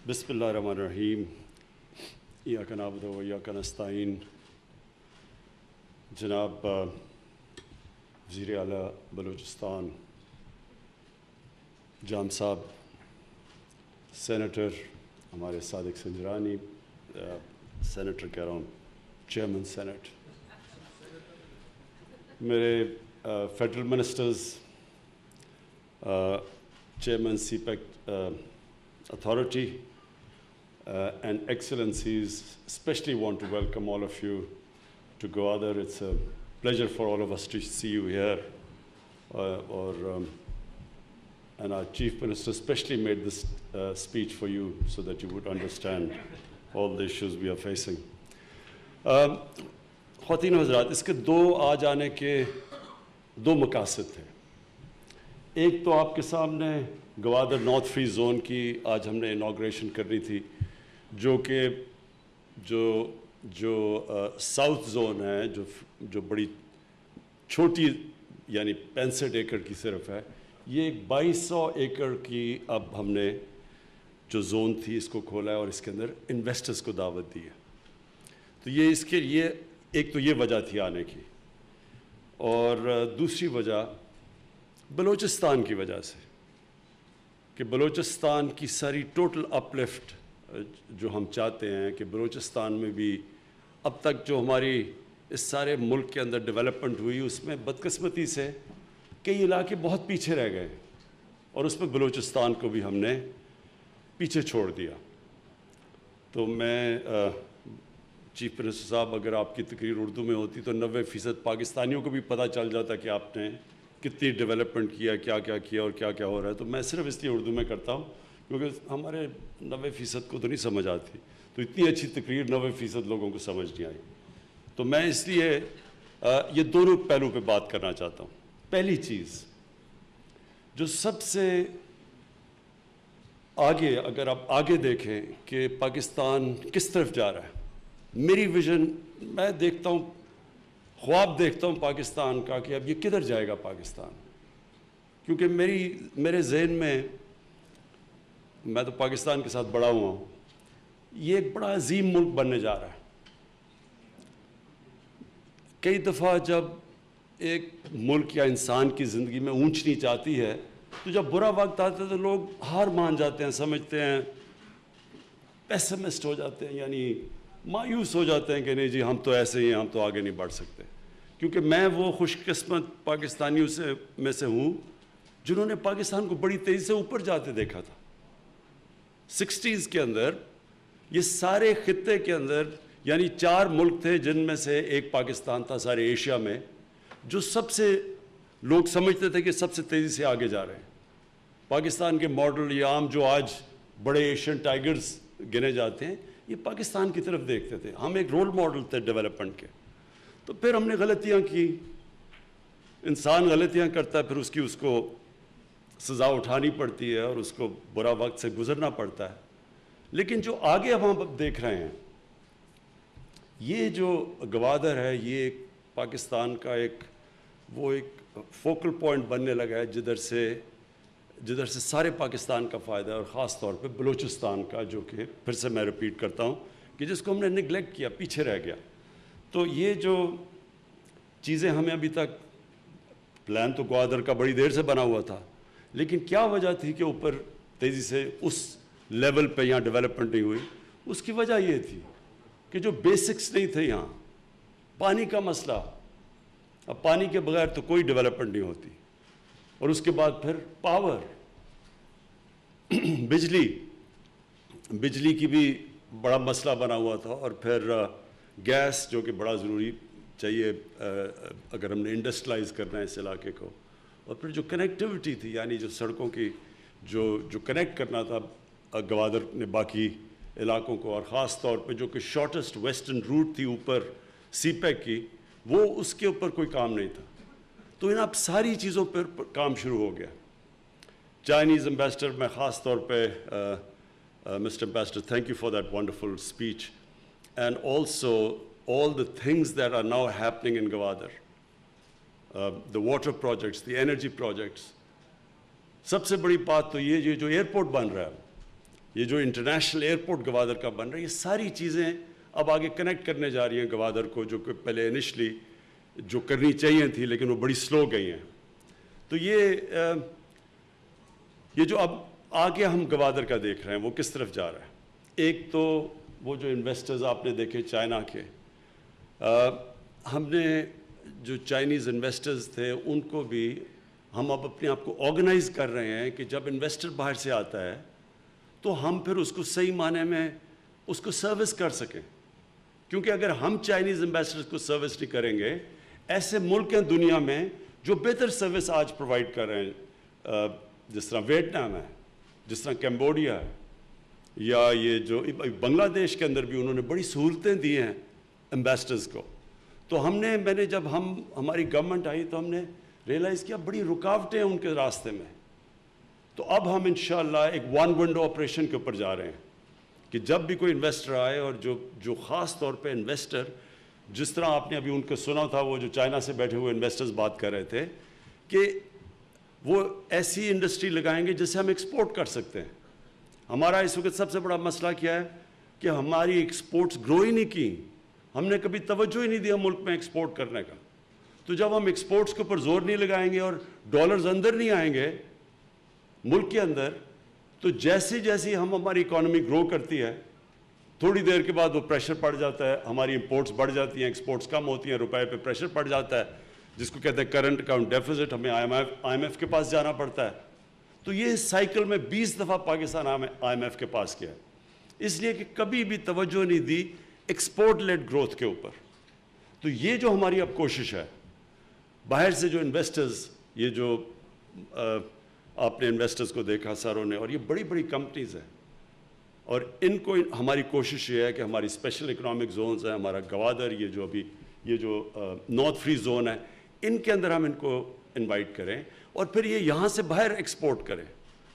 بسم اللہ الرحمن الرحیم ایاک نعبد و ایاک نستعین. جناب وزیر اعلیٰ بلوچستان جام صاحب، سینیٹر ہمارے صادق سنجرانی، سینیٹر کہہ رہا ہوں، چیئرمین سینٹ، میرے federal ministers, chairman CPEC authority, and excellencies, especially want to welcome all of you to Gwadar. It's a pleasure for all of us to see you here. And our Chief Minister especially made this speech for you so that you would understand all the issues we are facing. خواتین و حضرات، اس کے دو آ جانے کے دو مقاصد تھے. ایک تو آپ کے سامنے گوادر نارتھ فری زون کی آج ہم نے انوگریشن کرنی تھی، جو کہ جو ساؤتھ زون ہے، جو بڑی چھوٹی یعنی 65 ایکڑ کی صرف ہے. یہ 2200 ایکڑ کی اب ہم نے جو زون تھی اس کو کھولا ہے اور اس کے اندر انویسٹرز کو دعوت دی ہے. تو یہ اس کے لیے ایک تو یہ وجہ تھی آنے کی، اور دوسری وجہ بلوچستان کی وجہ سے کہ بلوچستان کی ساری ٹوٹل اپ لفٹ جو ہم چاہتے ہیں کہ بلوچستان میں بھی اب تک جو ہماری اس سارے ملک کے اندر ڈیولپمنٹ ہوئی، اس میں بدقسمتی سے کئی علاقے بہت پیچھے رہ گئے اور اس میں بلوچستان کو بھی ہم نے پیچھے چھوڑ دیا. تو میں چیف منسٹر صاحب، اگر آپ کی تقریر اردو میں ہوتی تو 90% پاکستانیوں کو بھی پتہ چل جاتا کہ آپ نے کتنی ڈیولپمنٹ کیا، کیا کیا کیا اور کیا کیا ہو رہا ہے. تو میں صرف اس لیے اردو میں کرتا ہوں کیونکہ ہمارے 90% کو تو نہیں سمجھ آتی، تو اتنی اچھی تقریر 90% لوگوں کو سمجھ نہیں آئی. تو میں اس لیے یہ دونوں پہلو پہ بات کرنا چاہتا ہوں. پہلی چیز جو سب سے آگے، اگر آپ آگے دیکھیں کہ پاکستان کس طرف جا رہا ہے، میری ویژن، میں دیکھتا ہوں، خواب دیکھتا ہوں پاکستان کا کہ اب یہ کدھر جائے گا پاکستان. کیونکہ میرے ذہن میں تو پاکستان کے ساتھ بڑا ہوا ہوں، یہ ایک بڑا عظیم ملک بننے جا رہا ہے. کئی دفعہ جب ایک ملک یا انسان کی زندگی میں اونچ نیچ آتی ہے تو جب برا وقت آتا ہے تو لوگ ہار مان جاتے ہیں، سمجھتے ہیں، پیسمسٹ ہو جاتے ہیں، یعنی مایوس ہو جاتے ہیں کہ نہیں جی ہم تو ایسے ہی ہیں، ہم تو آگے نہیں بڑھ سکتے. کیونکہ میں وہ خوش قسمت پاکستانیوں میں سے ہوں جنہوں نے پاکستان کو بڑی تیزی سے اوپر جاتے دیکھا تھا. 60s کے اندر یہ سارے خطے کے اندر یعنی 4 ملک تھے جن میں سے ایک پاکستان تھا سارے ایشیا میں، جو سب سے لوگ سمجھتے تھے کہ سب سے تیزی سے آگے جا رہے ہیں. پاکستان کے ماڈل یا عام جو آج بڑے ایشین ٹائیگرز گنے جاتے ہیں، یہ پاکستان کی طرف دیکھتے تھے. ہم ایک رول ماڈل تھے ڈیولپمنٹ کے. تو پھر ہم نے غلطیاں کی. انسان غلطیاں کرتا ہے، پھر اس کو سزا اٹھانی پڑتی ہے اور اس کو برا وقت سے گزرنا پڑتا ہے. لیکن جو آگے اب ہم دیکھ رہے ہیں، یہ جو گوادر ہے، یہ ایک پاکستان کا ایک فوکل پوائنٹ بننے لگا ہے جدھر سے سارے پاکستان کا فائدہ ہے، اور خاص طور پہ بلوچستان کا، جو کہ پھر سے میں ریپیٹ کرتا ہوں کہ جس کو ہم نے نگلیکٹ کیا، پیچھے رہ گیا. تو یہ جو چیزیں ہمیں ابھی تک، پلان تو گوادر کا بڑی دیر سے بنا ہوا تھا، لیکن کیا وجہ تھی کہ اوپر تیزی سے اس لیول پہ یہاں ڈیولپمنٹ نہیں ہوئی؟ اس کی وجہ یہ تھی کہ جو بیسکس نہیں تھے یہاں. پانی کا مسئلہ، اب پانی کے بغیر تو کوئی ڈیولپمنٹ نہیں ہوتی. اور اس کے بعد پھر پاور، بجلی کی بھی بڑا مسئلہ بنا ہوا تھا. اور پھر گیس، جو کہ بڑا ضروری چاہیے اگر ہم نے انڈسٹریلائز کرنا ہے اس علاقے کو. اور پھر جو کنیکٹیوٹی تھی، یعنی جو سڑکوں کی جو کنیکٹ کرنا تھا گوادر نے باقی علاقوں کو، اور خاص طور پہ جو کہ شارٹیسٹ ویسٹرن روٹ تھی اوپر سی پیک کی، وہ اس کے اوپر کوئی کام نہیں تھا. تو ان اب ساری چیزوں پر کام شروع ہو گیا. چائنیز امبیسڈر، میں خاص طور پہ mister ambassador, thank you for that wonderful speech. And also all the things that are now happening in Gwadar, the water projects, the energy projects. سب سے بڑی بات تو یہ جو ایئرپورٹ بن رہا ہے، یہ جو انٹرنیشنل ایئرپورٹ گوادر کا بن رہا ہے، یہ ساری چیزیں اب آگے کنیکٹ کرنے جا رہی ہیں گوادر کو، جو کہ پہلے انیشلی جو کرنی چاہیے تھی لیکن وہ بڑی سلو گئی ہیں. تو یہ جو اب آگے ہم گوادر کا دیکھ رہے ہیں وہ کس طرف جا رہا ہے. ایک تو وہ جو انویسٹرز آپ نے دیکھے چائنا کے، ہم نے جو چائنیز انویسٹرز تھے ان کو بھی ہم اب اپنے آپ کو آرگنائز کر رہے ہیں کہ جب انویسٹر باہر سے آتا ہے تو ہم پھر اس کو صحیح معنی میں اس کو سروس کر سکیں. کیونکہ اگر ہم چائنیز انویسٹرز کو سروس نہیں کریں گے، ایسے ملک ہیں دنیا میں جو بہتر سروس آج پرووائڈ کر رہے ہیں، جس طرح ویتنام ہے، جس طرح کمبوڈیا ہے، یا یہ جو بنگلہ دیش کے اندر بھی انہوں نے بڑی سہولتیں دی ہیں امبیسڈرز کو. تو میں نے جب ہماری گورنمنٹ آئی تو ہم نے ریئلائز کیا بڑی رکاوٹیں ہیں ان کے راستے میں. تو اب ہم انشاءاللہ ایک ون ونڈو آپریشن کے اوپر جا رہے ہیں کہ جب بھی کوئی انویسٹر آئے، اور جو خاص طور پہ انویسٹر، جس طرح آپ نے ابھی ان کو سنا تھا، وہ جو چائنا سے بیٹھے ہوئے انویسٹرز بات کر رہے تھے کہ وہ ایسی انڈسٹری لگائیں گے جس سے ہم ایکسپورٹ کر سکتے ہیں. ہمارا اس وقت سب سے بڑا مسئلہ کیا ہے کہ ہماری ایکسپورٹس گرو ہی نہیں کی. ہم نے کبھی توجہ ہی نہیں دیا ملک میں ایکسپورٹ کرنے کا. تو جب ہم ایکسپورٹس کے اوپر زور نہیں لگائیں گے اور ڈالرز اندر نہیں آئیں گے ملک کے اندر، تو جیسی ہماری اکانومی گرو کرتی ہے، تھوڑی دیر کے بعد وہ پریشر پڑ جاتا ہے، ہماری امپورٹس بڑھ جاتی ہیں، ایکسپورٹس کم ہوتی ہیں، روپے پہ پریشر پڑ جاتا ہے، جس کو کہتے ہیں کرنٹ اکاؤنٹ ڈیفیزٹ. ہمیں آئی ایم ایف کے پاس جانا پڑتا ہے. تو یہ سائیکل میں 20 دفعہ پاکستان آئی ایم ایف کے پاس کیا ہے، اس لیے کہ کبھی بھی توجہ نہیں دی ایکسپورٹ لیڈ گروتھ کے اوپر. تو یہ جو ہماری اب کوشش ہے، باہر سے جو انویسٹرز، یہ جو آپ نے انویسٹرز کو دیکھا ساروں نے، اور یہ بڑی بڑی کمپنیز ہیں، اور ان کو ہماری کوشش یہ ہے کہ ہماری اسپیشل اکنامک زونز ہیں، ہمارا گوادر، یہ جو نارتھ فری زون ہے، ان کے اندر ہم ان کو انوائٹ کریں، اور پھر یہ یہاں سے باہر ایکسپورٹ کریں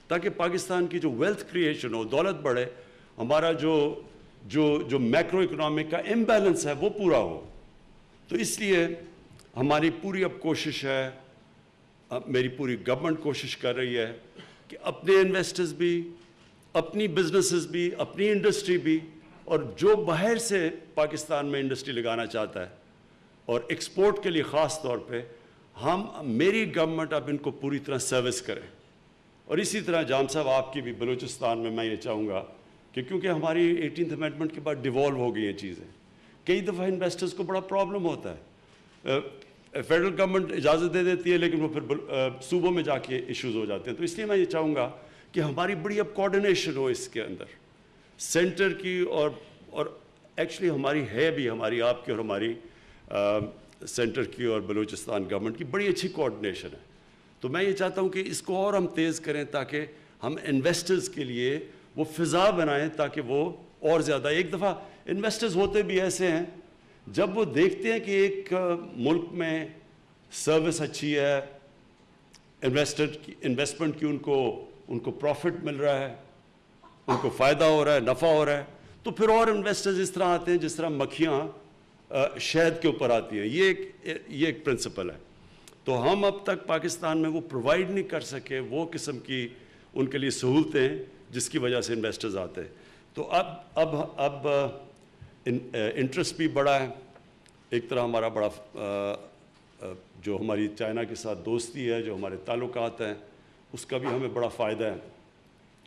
تاکہ پاکستان کی جو ویلتھ کریشن ہو، دولت بڑھے، ہمارا جو میکرو اکنامک کا امبیلنس ہے وہ پورا ہو. تو اس لیے ہماری پوری اب کوشش ہے، میری پوری گورنمنٹ کوشش کر رہی ہے کہ اپنے انویسٹرز بھی، اپنی بزنسز بھی، اپنی انڈسٹری بھی، اور جو باہر سے پاکستان میں انڈسٹری لگانا چاہتا ہے اور ایکسپورٹ کے لیے خاص طور پہ، میری گورنمنٹ اب ان کو پوری طرح سروس کرے. اور اسی طرح جام صاحب آپ کی بھی بلوچستان میں یہ چاہوں گا کہ کیونکہ ہماری 18th امینڈمنٹ کے بعد ڈیوالو ہو گئی ہیں چیزیں، کئی دفعہ انویسٹرز کو بڑا پرابلم ہوتا ہے. فیڈرل گورنمنٹ اجازت دے دیتی ہے لیکن وہ پھر صوبوں میں جا کے ایشوز ہو جاتے ہیں. تو اس لیے میں یہ چاہوں گا کہ ہماری بڑی اب کوآرڈینیشن ہو اس کے اندر سینٹر کی، اور ایکچولی ہماری ہے بھی، ہماری آپ کی اور ہماری سینٹر کی اور بلوچستان گورنمنٹ کی بڑی اچھی کوآرڈینیشن ہے. تو میں یہ چاہتا ہوں کہ اس کو اور ہم تیز کریں تاکہ ہم انویسٹرز کے لیے وہ فضا بنائیں تاکہ وہ اور زیادہ. ایک دفعہ انویسٹرز ہوتے بھی ایسے ہیں، جب وہ دیکھتے ہیں کہ ایک ملک میں سروس اچھی ہے، انویسٹمنٹ کی ان کو پروفٹ مل رہا ہے، ان کو فائدہ ہو رہا ہے، نفع ہو رہا ہے، تو پھر اور انویسٹرز اس طرح آتے ہیں جس طرح مکھیاں شہد کے اوپر آتی ہیں. یہ ایک پرنسپل ہے. تو ہم اب تک پاکستان میں وہ پرووائڈ نہیں کر سکے وہ قسم کی ان کے لیے سہولتیں جس کی وجہ سے انویسٹرز آتے ہیں. تو اب انٹرسٹ بھی بڑا ہے. ایک طرح ہمارا بڑا جو ہماری چائنا کے ساتھ دوستی ہے، جو ہمارے تعلقات ہیں، اس کا بھی ہمیں بڑا فائدہ ہے.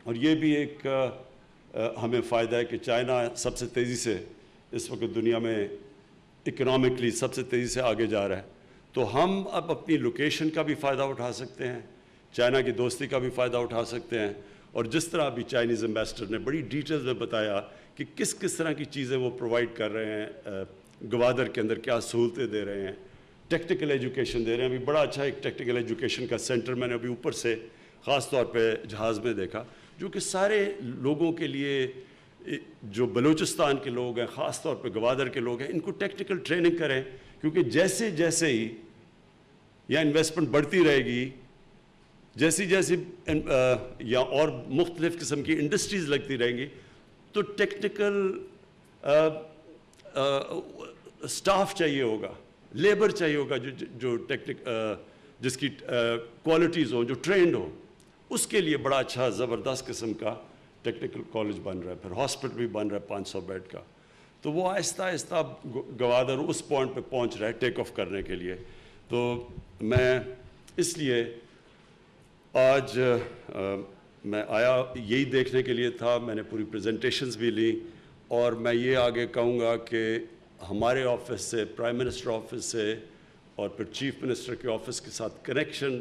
اور یہ بھی ایک ہمیں فائدہ ہے کہ چائنا سب سے تیزی سے اس وقت دنیا میں اکنامکلی سب سے تیزی سے آگے جا رہا ہے. تو ہم اب اپنی لوکیشن کا بھی فائدہ اٹھا سکتے ہیں، چائنا کی دوستی کا بھی فائدہ اٹھا سکتے ہیں. اور جس طرح ابھی چائنیز امبیسڈر نے بڑی ڈیٹیلز میں بتایا کہ کس طرح کی چیزیں وہ پرووائڈ کر رہے ہیں گوادر کے اندر، کیا سہولتیں دے رہے ہیں، ٹیکنیکل ایجوکیشن دے رہے ہیں. ابھی بڑا اچھا ایک ٹیکنیکل ایجوکیشن کا سینٹر میں نے ابھی اوپر سے خاص طور پہ جہاز میں دیکھا، جو کہ سارے لوگوں کے لیے، جو بلوچستان کے لوگ ہیں، خاص طور پہ گوادر کے لوگ ہیں، ان کو ٹیکنیکل ٹریننگ کریں. کیونکہ جیسے ہی یا انویسٹمنٹ بڑھتی رہے گی، جیسی یا اور مختلف قسم کی انڈسٹریز لگتی رہیں گی، تو ٹیکنیکل سٹاف چاہیے ہوگا، لیبر چاہیے ہوگا جو جس کی کوالٹیز ہوں، جو ٹرینڈ ہو. اس کے لیے بڑا اچھا زبردست قسم کا ٹیکنیکل کالج بن رہا ہے, پھر ہاسپٹل بھی بن رہا ہے 500 بیڈ کا. تو وہ آہستہ آہستہ گوادر اس پوائنٹ پہ پہنچ رہا ہے ٹیک آف کرنے کے لیے. تو میں اس لیے آج میں آیا یہی دیکھنے کے لیے تھا. میں نے پوری پریزنٹیشنز بھی لی, اور میں یہ آگے کہوں گا کہ ہمارے آفس سے, پرائم منسٹر آفس سے اور پھر چیف منسٹر کے آفس کے ساتھ کنیکشن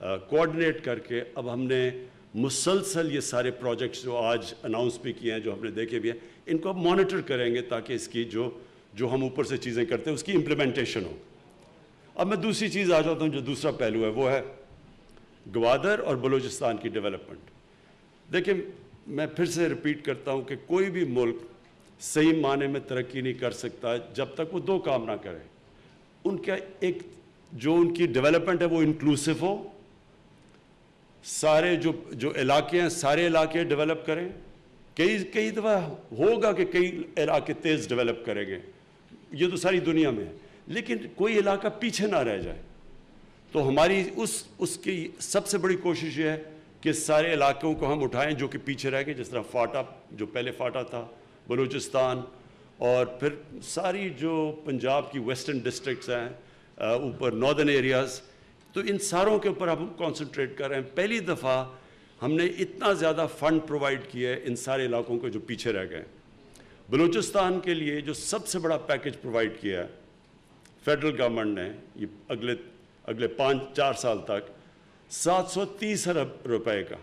کوآرڈینیٹ کر کے اب ہم نے مسلسل یہ سارے پروجیکٹس جو آج اناؤنس بھی کیے ہیں, جو ہم نے دیکھے بھی ہیں, ان کو اب مانیٹر کریں گے تاکہ اس کی جو ہم اوپر سے چیزیں کرتے ہیں اس کی امپلیمنٹیشن ہو. اب میں دوسری چیز آ جاتا ہوں, جو دوسرا پہلو ہے وہ ہے گوادر اور بلوچستان کی ڈیولپمنٹ. دیکھیں, میں پھر سے ریپیٹ کرتا ہوں کہ کوئی بھی ملک صحیح معنی میں ترقی نہیں کر سکتا جب تک وہ دو کام نہ کرے. ان کا ایک جو ان کی ڈیولپمنٹ ہے وہ انکلوسیو ہو, سارے جو علاقے ہیں سارے علاقے ڈیولپ کریں. کئی دفعہ ہوگا کہ کئی علاقے تیز ڈیولپ کریں گے, یہ تو ساری دنیا میں ہے, لیکن کوئی علاقہ پیچھے نہ رہ جائے. تو ہماری اس کی سب سے بڑی کوشش یہ ہے کہ سارے علاقوں کو ہم اٹھائیں جو کہ پیچھے رہ گئے, جس طرح فاٹا, جو پہلے فاٹا تھا, بلوچستان, اور پھر ساری جو پنجاب کی ویسٹرن ڈسٹرکٹس ہیں, اوپر ناردرن ایریاز, تو ان ساروں کے اوپر ہم کانسنٹریٹ کر رہے ہیں. پہلی دفعہ ہم نے اتنا زیادہ فنڈ پرووائڈ کیا ہے ان سارے علاقوں کو جو پیچھے رہ گئے. بلوچستان کے لیے جو سب سے بڑا پیکج پرووائڈ کیا ہے فیڈرل گورنمنٹ نے, یہ اگلے 5-4 سال تک 730 ارب روپے کا,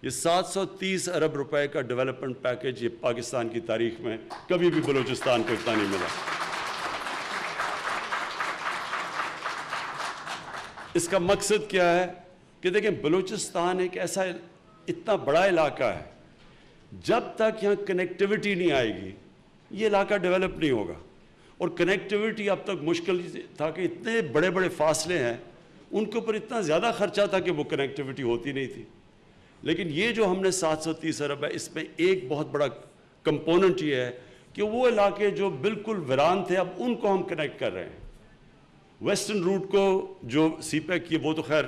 یہ 730 ارب روپے کا ڈیولپمنٹ پیکج یہ پاکستان کی تاریخ میں کبھی بھی بلوچستان کو اتنا نہیں ملا. اس کا مقصد کیا ہے کہ دیکھیں, بلوچستان ایک ایسا اتنا بڑا علاقہ ہے, جب تک یہاں کنیکٹیوٹی نہیں آئے گی یہ علاقہ ڈیولپ نہیں ہوگا. اور کنیکٹیوٹی اب تک مشکل تھا کہ اتنے بڑے بڑے فاصلے ہیں, ان کے اوپر اتنا زیادہ خرچہ تھا کہ وہ کنیکٹیوٹی ہوتی نہیں تھی. لیکن یہ جو ہم نے 730 ارب ہے, اس میں ایک بہت بڑا کمپوننٹ یہ ہے کہ وہ علاقے جو بالکل ویران تھے اب ان کو ہم کنیکٹ کر رہے ہیں. ویسٹرن روٹ کو جو سی پیک کی وہ تو خیر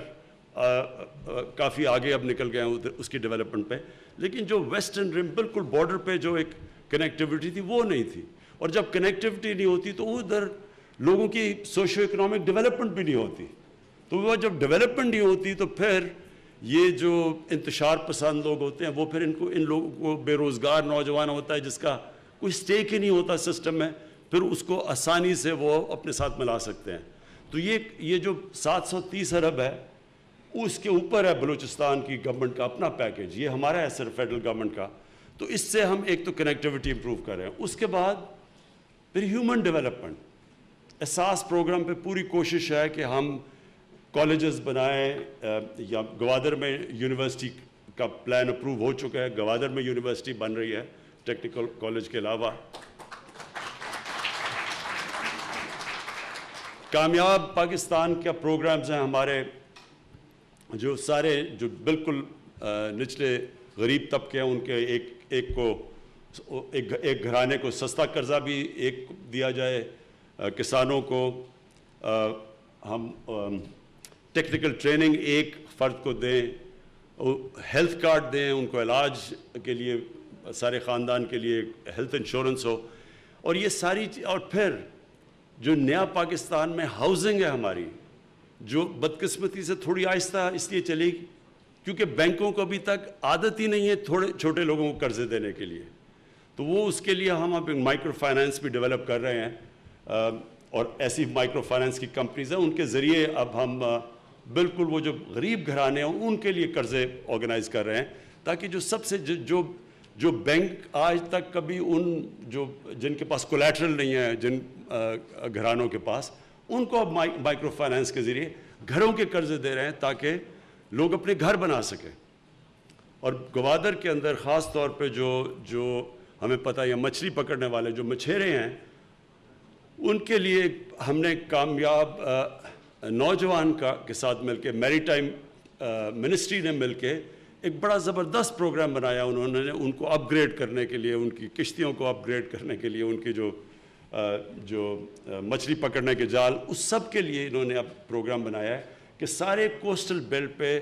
کافی آگے اب نکل گئے ہیں اس کی ڈیولپمنٹ پہ, لیکن جو ویسٹرن رم بالکل بارڈر پہ جو ایک کنیکٹیوٹی تھی وہ نہیں تھی. اور جب کنیکٹیوٹی نہیں ہوتی تو ادھر لوگوں کی سوشو اکنامک ڈیولپمنٹ بھی نہیں ہوتی. تو وہ جب ڈیولپمنٹ نہیں ہوتی تو پھر یہ جو انتشار پسند لوگ ہوتے ہیں وہ پھر ان لوگوں کو, بے روزگار نوجوان ہوتا ہے جس کا کوئی سٹیک ہی نہیں ہوتا سسٹم میں, پھر اس کو آسانی سے وہ اپنے ساتھ ملا سکتے ہیں. تو یہ جو 730 ارب ہے اس کے اوپر ہے بلوچستان کی گورنمنٹ کا اپنا پیکج, یہ ہمارا ہے صرف فیڈرل گورنمنٹ کا. تو اس سے ہم ایک تو کنیکٹیوٹی امپروو کر رہے ہیں. اس کے بعد پھر ہیومن ڈیولپمنٹ, احساس پروگرام پہ پوری کوشش ہے کہ ہم کالجز بنائیں. یا گوادر میں یونیورسٹی کا پلان اپروو ہو چکا ہے, گوادر میں یونیورسٹی بن رہی ہے ٹیکنیکل کالج کے علاوہ. کامیاب پاکستان کا پروگرامز ہیں ہمارے, جو سارے جو بالکل نچلے غریب طبقے ہیں ان کے ایک گھرانے کو سستا قرضہ بھی ایک دیا جائے, کسانوں کو ہم ٹیکنیکل ٹریننگ ایک فرد کو دیں, ہیلتھ کارڈ دیں ان کو علاج کے لیے, سارے خاندان کے لیے ہیلتھ انشورنس ہو. اور یہ ساری اور پھر جو نیا پاکستان میں ہاؤسنگ ہے ہماری, جو بدقسمتی سے تھوڑی آہستہ اس لیے چلے گی کیونکہ بینکوں کو ابھی تک عادت ہی نہیں ہے تھوڑے چھوٹے لوگوں کو قرضے دینے کے لیے. تو وہ اس کے لیے ہم اب مائکرو فائنانس بھی ڈیولپ کر رہے ہیں, اور ایسی مائکرو فائنانس کی کمپنیز ہیں, ان کے ذریعے اب ہم بالکل وہ جو غریب گھرانے ہیں ان کے لیے قرضے آرگنائز کر رہے ہیں, تاکہ جو سب سے جو بینک آج تک کبھی جن کے پاس کولیٹرل نہیں ہے, جن گھرانوں کے پاس, ان کو اب مائکرو فائنانس کے ذریعے گھروں کے قرضے دے رہے ہیں تاکہ لوگ اپنے گھر بنا سکیں. اور گوادر کے اندر خاص طور پہ جو ہمیں پتہ ہے مچھلی پکڑنے والے جو مچھیرے ہیں, ان کے لیے ہم نے کامیاب نوجوان کے ساتھ مل کے, میری ٹائم منسٹری نے مل کے ایک بڑا زبردست پروگرام بنایا. انہوں نے ان کو اپ گریڈ کرنے کے لیے, ان کی کشتیوں کو اپ گریڈ کرنے کے لیے, ان کی جو مچھلی پکڑنے کے جال, اس سب کے لیے انہوں نے اب پروگرام بنایا ہے کہ سارے کوسٹل بیلٹ پہ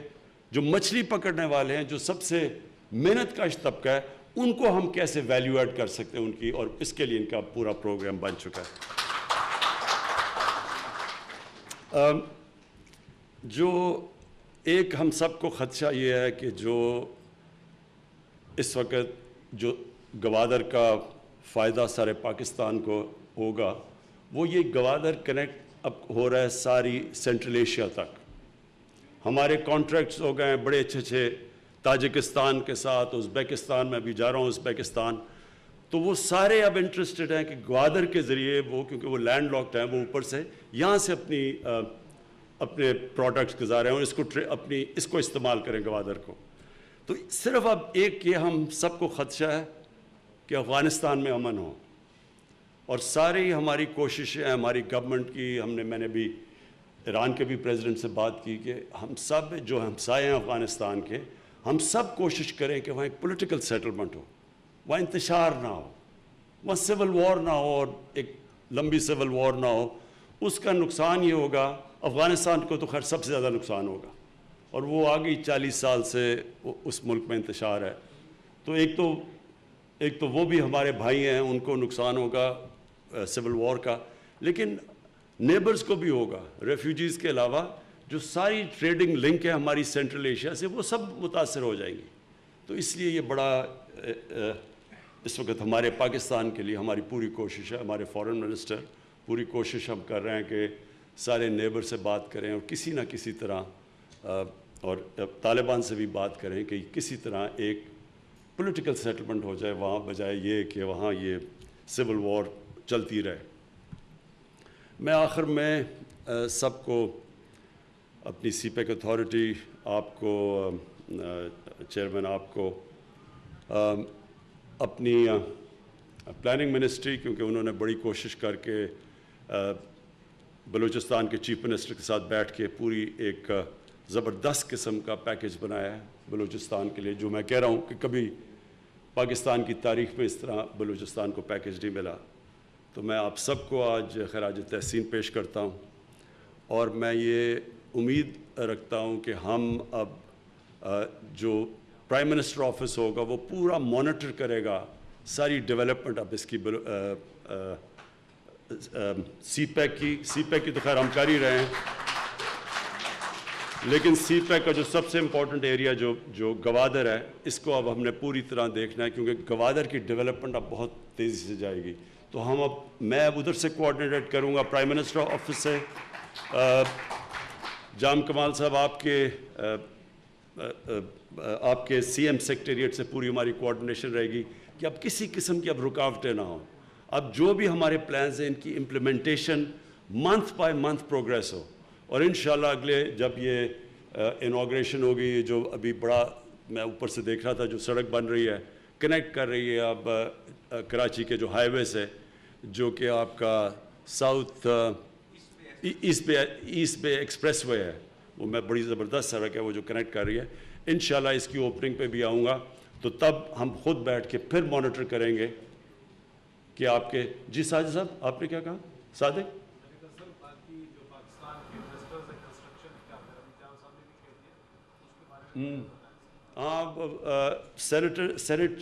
جو مچھلی پکڑنے والے ہیں, جو سب سے محنت کش طبقہ ہے، ان کو ہم کیسے ویلیو ایڈ کر سکتے ہیں ان کی، اور اس کے لیے ان کا پورا پروگرام بن چکا ہے۔ جو ایک ہم سب کو خدشہ یہ ہے کہ جو اس وقت جو گوادر کا فائدہ سارے پاکستان کو ہوگا، وہ یہ گوادر کنیکٹ اب ہو رہا ہے ساری سینٹرل ایشیا تک۔ ہمارے کانٹریکٹس ہو گئے ہیں بڑے اچھے تاجکستان کے ساتھ، ازبیکستان میں بھی جا رہا ہوں ازبیکستان، تو وہ سارے اب انٹرسٹڈ ہیں کہ گوادر کے ذریعے وہ، کیونکہ وہ لینڈ لاکڈ ہیں، وہ اوپر سے یہاں سے اپنے پروڈکٹس گزارے ہیں اور اس کو استعمال کریں گوادر کو۔ تو صرف اب ایک یہ ہم سب کو خدشہ ہے کہ افغانستان میں امن ہو، اور ساری ہماری کوششیں ہماری گورنمنٹ کی، میں نے بھی ایران کے بھی پریزیڈنٹ سے بات کی کہ ہم سب جو ہمسائے ہیں افغانستان کے، ہم سب کوشش کریں کہ وہاں ایک پولیٹیکل سیٹلمنٹ ہو، وہاں انتشار نہ ہو، وہاں سول وار نہ ہو، اور ایک لمبی سول وار نہ ہو۔ اس کا نقصان یہ ہوگا، افغانستان کو تو خیر سب سے زیادہ نقصان ہوگا، اور وہ آگئی 40 سال سے اس ملک میں انتشار ہے۔ تو ایک تو وہ بھی ہمارے بھائی ہیں، ان کو نقصان ہوگا سول وار کا، لیکن نیبرز کو بھی ہوگا، ریفیوجیز کے علاوہ جو ساری ٹریڈنگ لنک ہے ہماری سینٹرل ایشیا سے، وہ سب متاثر ہو جائیں گی۔ تو اس لیے یہ بڑا اس وقت ہمارے پاکستان کے لیے ہماری پوری کوشش ہے، ہمارے فارن منسٹر پوری کوشش ہم کر رہے ہیں کہ سارے نیبر سے بات کریں اور کسی نہ کسی طرح، اور طالبان سے بھی بات کریں کہ کسی طرح ایک پولیٹیکل سیٹلمنٹ ہو جائے وہاں، بجائے یہ کہ وہاں یہ سول وار چلتی رہے۔ میں آخر میں سب کو اپنی سی پیک اتھارٹی، آپ کو چیئرمین، آپ کو اپنی پلاننگ منسٹری، کیونکہ انہوں نے بڑی کوشش کر کے بلوچستان کے چیف منسٹر کے ساتھ بیٹھ کے پوری ایک زبردست قسم کا پیکج بنایا ہے بلوچستان کے لیے، جو میں کہہ رہا ہوں کہ کبھی پاکستان کی تاریخ میں اس طرح بلوچستان کو پیکج نہیں ملا۔ تو میں آپ سب کو آج خراج تحسین پیش کرتا ہوں، اور میں یہ امید رکھتا ہوں کہ ہم اب جو پرائم منسٹر آفس ہوگا وہ پورا مانیٹر کرے گا ساری ڈیولپمنٹ اب اس کی سی پیک کی تو خیر ہم کر ہی رہے ہیں، لیکن سی پیک کا جو سب سے امپورٹنٹ ایریا جو گوادر ہے، اس کو اب ہم نے پوری طرح دیکھنا ہے، کیونکہ گوادر کی ڈیولپمنٹ اب بہت تیزی سے جائے گی۔ تو میں اب ادھر سے کوآرڈینیٹ کروں گا پرائم منسٹر آفس سے، جام کمال صاحب آپ کے سی ایم سیکریٹریٹ سے پوری ہماری کوآرڈینیشن رہے گی کہ اب کسی قسم کی اب رکاوٹیں نہ ہوں، اب جو بھی ہمارے پلانز ہیں ان کی implementation month by month progress ہو، اور انشاءاللہ اگلے جب یہ انوگریشن ہوگی، جو ابھی بڑا میں اوپر سے دیکھ رہا تھا جو سڑک بن رہی ہے، کنیکٹ کر رہی ہے اب کراچی کے جو ہائی ویز ہے، جو کہ آپ کا ساؤتھ ایسٹ بے ایکسپریس وے ہے، وہ میں بڑی زبردست سڑک ہے وہ جو کنیکٹ کر رہی ہے۔ انشاءاللہ اس کی اوپننگ پہ بھی آؤں گا، تو تب ہم خود بیٹھ کے پھر مانیٹر کریں گے کہ آپ کے جی ساجد صاحب آپ نے کیا کہا؟ صادق سینٹ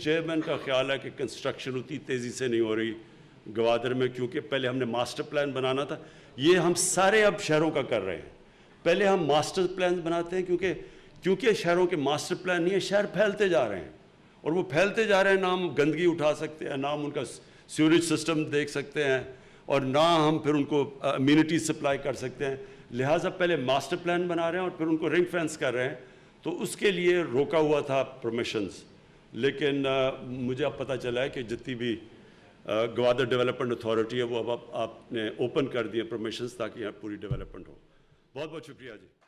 چیئرمین کا خیال ہے کہ کنسٹرکشن اتنی تیزی سے نہیں ہو رہی گوادر میں، کیونکہ پہلے ہم نے ماسٹر پلان بنانا تھا۔ یہ ہم سارے اب شہروں کا کر رہے ہیں، پہلے ہم ماسٹر پلان بناتے ہیں کیونکہ شہروں کے ماسٹر پلان نہیں ہے، شہر پھیلتے جا رہے ہیں، اور وہ پھیلتے جا رہے ہیں، نہ ہم گندگی اٹھا سکتے ہیں، نہ ہم ان کا سیوریج سسٹم دیکھ سکتے ہیں، اور نہ ہم پھر ان کو امینٹیز سپلائی کر سکتے ہیں۔ لہٰذا پہلے ماسٹر پلان بنا رہے ہیں اور پھر ان کو رنگ فینس کر رہے ہیں، تو اس کے لیے روکا ہوا تھا پرمیشنز، لیکن مجھے اب پتہ چلا ہے کہ جتنی بھی گوادر ڈیولپمنٹ اتھارٹی ہے وہ اب آپ نے اوپن کر دیے پرمیشنز، تاکہ یہاں پوری ڈیولپمنٹ ہو۔ بہت بہت شکریہ جی۔